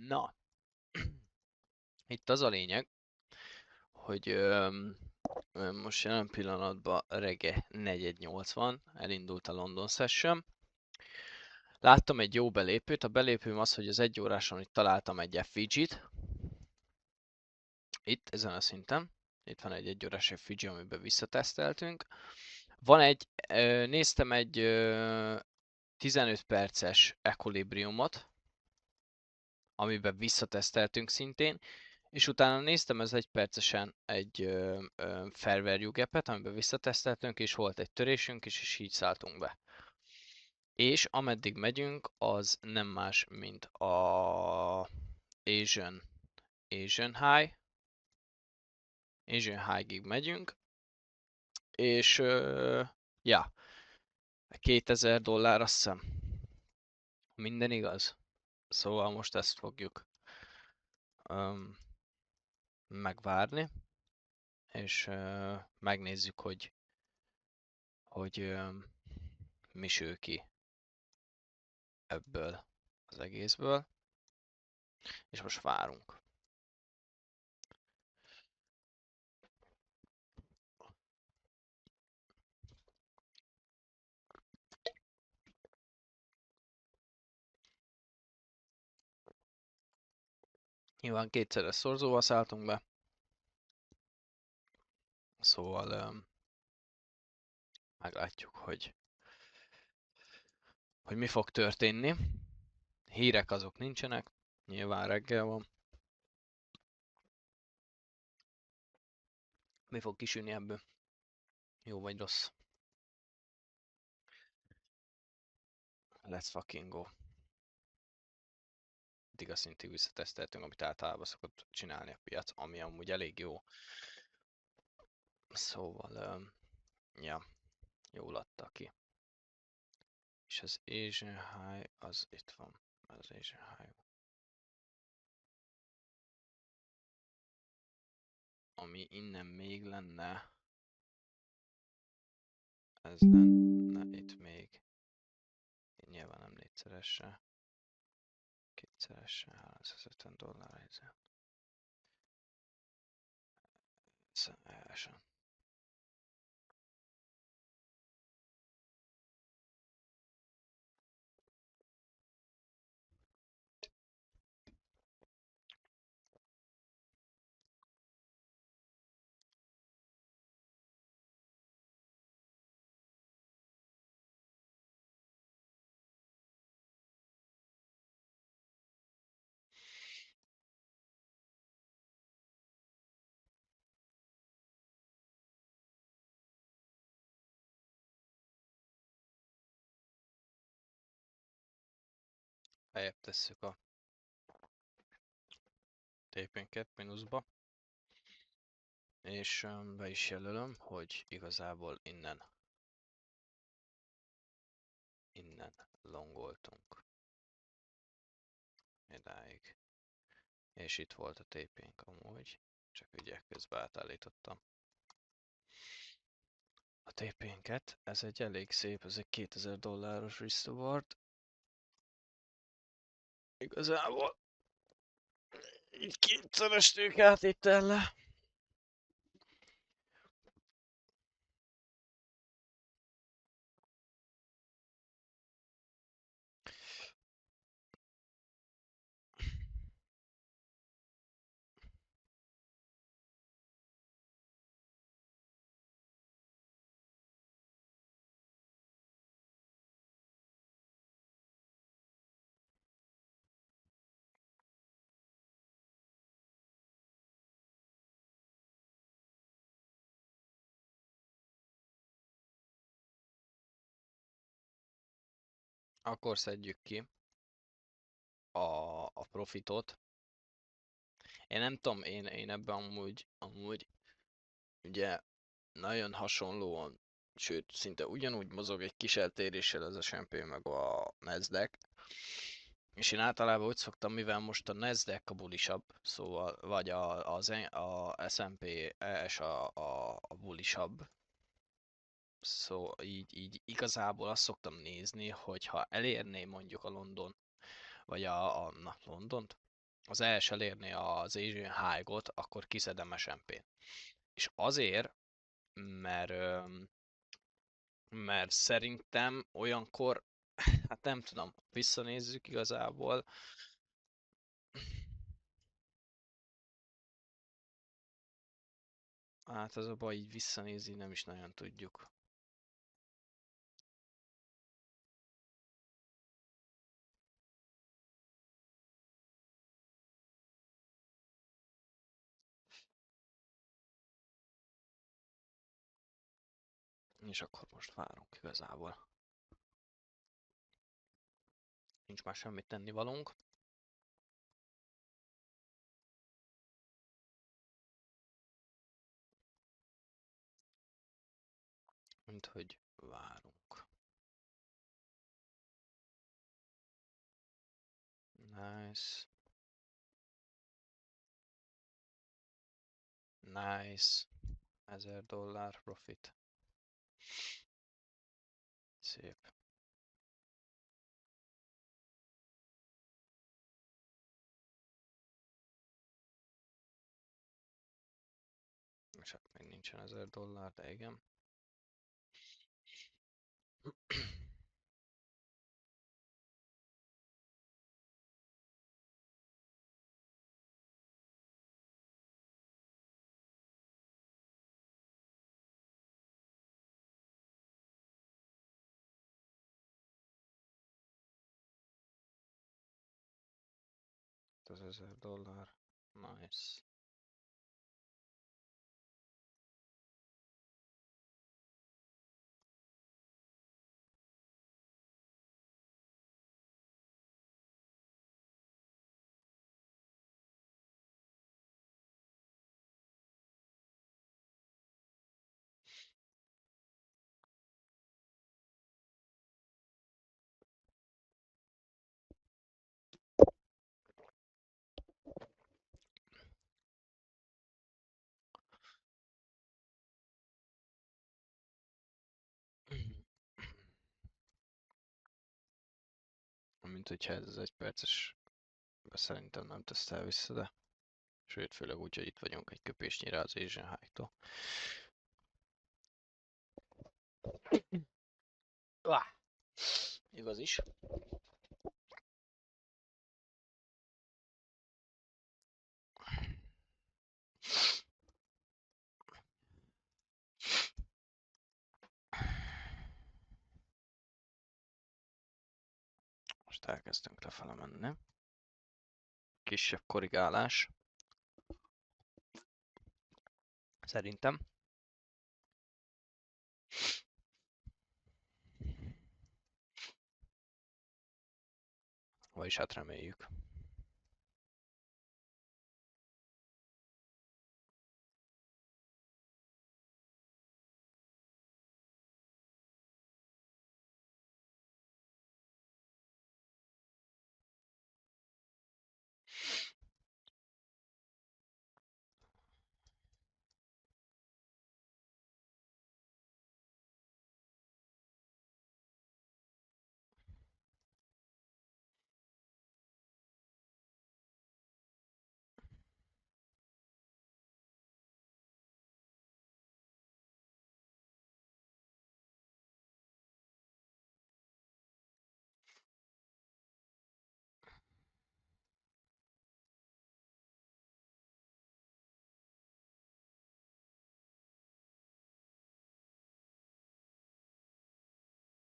Na, itt az a lényeg, hogy most jelen pillanatban reggel 4:08 van, elindult a London Session. Láttam egy jó belépőt, a belépőm az, hogy az 1 óráson itt találtam egy FVG-t. Itt, ezen a szinten. Itt van egy 1 órás FVG, amiben visszateszteltünk. Van egy, néztem egy 15 perces Equilibriumot, amiben visszateszteltünk szintén, és utána néztem ez 1 percesen egy fair value gap-et, amiben visszateszteltünk, és volt egy törésünk is, és így szálltunk be. És ameddig megyünk, az nem más, mint a Asian High. Asian High-ig megyünk, és ja, $2000 azt hiszem. Minden igaz. Szóval most ezt fogjuk megvárni, és megnézzük, hogy mi sül ki ebből az egészből, és most várunk. Nyilván kétszeres szorzóval szálltunk be, szóval meglátjuk, hogy mi fog történni. Hírek azok nincsenek, nyilván reggel van. Mi fog kisülni ebből? Jó vagy rossz? Let's fucking go. Eddig a szintig visszateszteltünk, amit általában szokott csinálni a piac, ami amúgy elég jó. Szóval, ja, jól adta ki. És az Asian High az itt van. Az Asian High. Ami innen még lenne, ez lenne itt még. Nyilván nem négyszerese. Kétszerese, $350 Személyesen. Lejjebb tesszük a tépénket mínuszba. És be is jelölöm, hogy igazából innen longoltunk idáig. És itt volt a tépénk amúgy, csak ügyek közben átállítottam a tépénket. Ez egy elég szép, ez egy $2000 risk reward. Igazából így kétszeres tőkeátétellel. Akkor szedjük ki a profitot. Én nem tudom, én ebben amúgy ugye nagyon hasonlóan, sőt szinte ugyanúgy mozog egy kis eltéréssel az S&P meg a Nasdaq. És én általában úgy szoktam, mivel most a Nasdaq a bulisabb, szóval vagy a S&P ES a bulisabb, szóval így igazából azt szoktam nézni, hogy ha elérné mondjuk a London, vagy Londont, az ES elérni az Asian High-ot, akkor kiszedem SMP-n. És azért, mert, mert szerintem olyankor, hát nem tudom, visszanézzük igazából, hát az a baj, így visszanézni nem is nagyon tudjuk. És akkor most várunk igazából. Nincs már semmit tennivalónk. Mint hogy várunk. Nice. Nice. $1000 profit. Szép. És hát még nincsen $1000, de igen. Az $1000. Nice. Mint hogyha ez az 1 perces szerintem nem tesztel vissza, de sőt, főleg úgy, hogy itt vagyunk egy köpésnyire az Asian High-tól. Igaz is. Most elkezdtünk lefele menni. Kisebb korrigálás. Szerintem. Vagyis hát reméljük.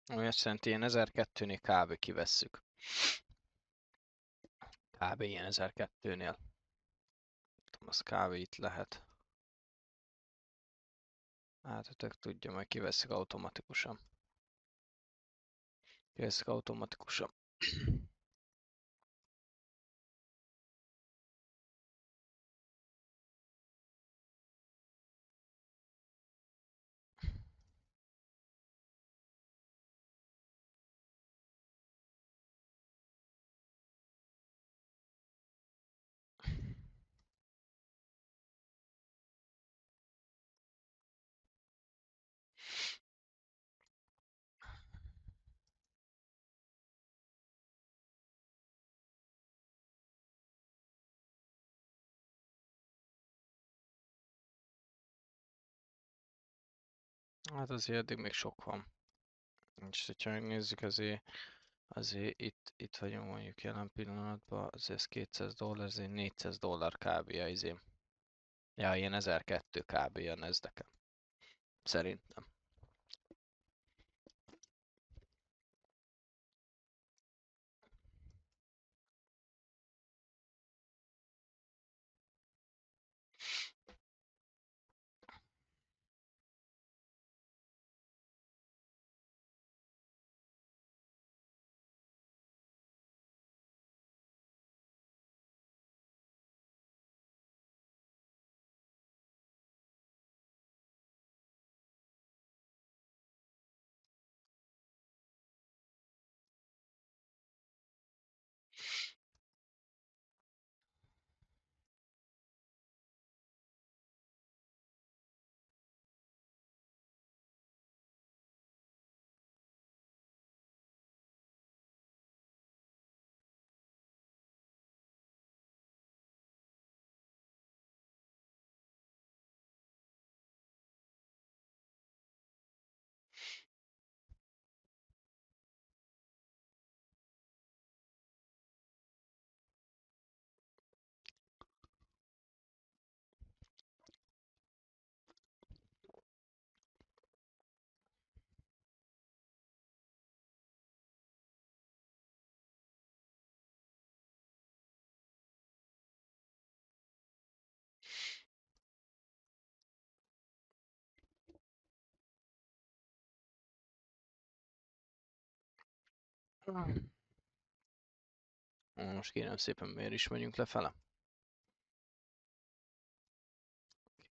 Ami azt jelenti, ilyen 1002-nél kb. Kivesszük. Kb. Ilyen 1002-nél. Az kb. Itt lehet. Hát a tök tudja, majd kiveszik automatikusan. Kiveszik automatikusan. Hát azért eddig még sok van. És hogyha megnézzük, azért itt vagyunk mondjuk jelen pillanatban, azért ez $200, ezért $400 kb. A izém. Ja, ilyen 1200 kb. A Nasdaq-en. Szerintem. Most kérem szépen, miért is megyünk lefele?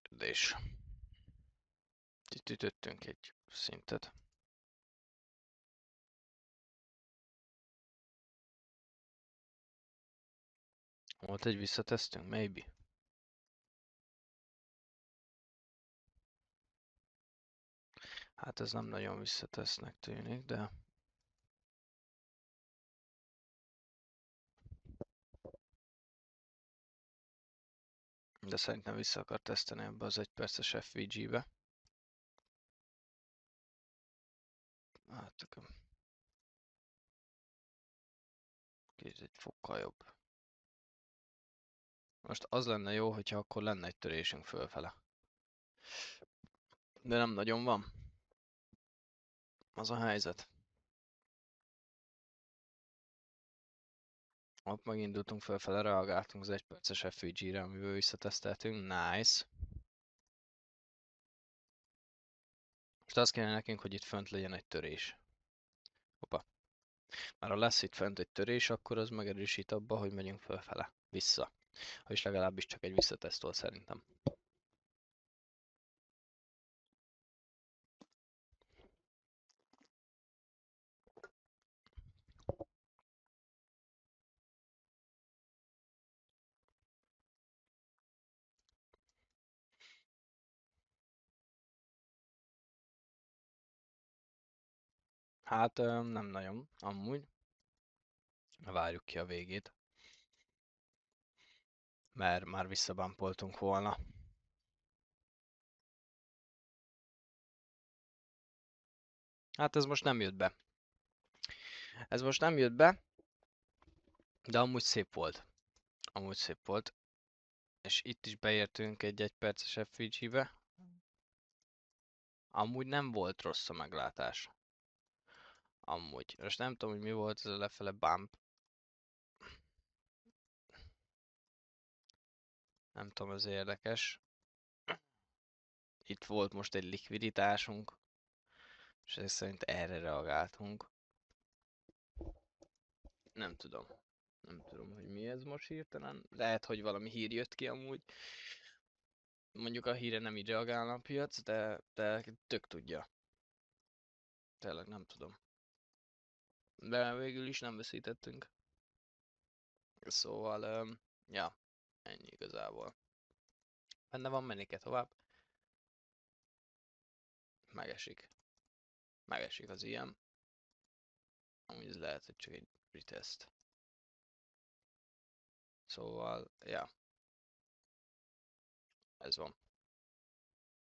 Kérdés. Itt ütöttünk egy szintet. Volt egy visszatesztünk, maybe. Hát ez nem nagyon visszatesznek tűnik, de szerintem vissza akar teszteni ebbe az 1 perces FVG-be. Hát akkor ez egy fokkal jobb. Most az lenne jó, hogyha akkor lenne egy törésünk fölfele. De nem nagyon van. Az a helyzet. Ott megindultunk fölfele, reagáltunk az 1 perces FVG-re, amiből visszateszteltünk. Nice. Most azt kéne nekünk, hogy itt fönt legyen egy törés. Hoppá. Már ha lesz itt fent egy törés, akkor az megerősít abba, hogy megyünk fölfele. Vissza. Ha is legalábbis csak egy visszatesztol szerintem. Hát nem nagyon, amúgy. Várjuk ki a végét. Mert már visszabámpoltunk volna. Hát ez most nem jött be. Ez most nem jött be, de amúgy szép volt. Amúgy szép volt. És itt is beértünk egy 1 perces FVG-be. Amúgy nem volt rossz a meglátás. Amúgy. Most nem tudom, hogy mi volt ez a lefele bump. Nem tudom, ez érdekes. Itt volt most egy likviditásunk. És ez szerint erre reagáltunk. Nem tudom. Nem tudom, hogy mi ez most hirtelen. Lehet, hogy valami hír jött ki amúgy. Mondjuk a híre nem így reagálna a piac, de tök tudja. Tényleg nem tudom. De végül is nem veszítettünk. Szóval, ja, ennyi igazából. Benne van menike tovább. Megesik. Megesik az ilyen. Amúgy ez lehet, hogy csak egy retest. Szóval, ja. Ez van.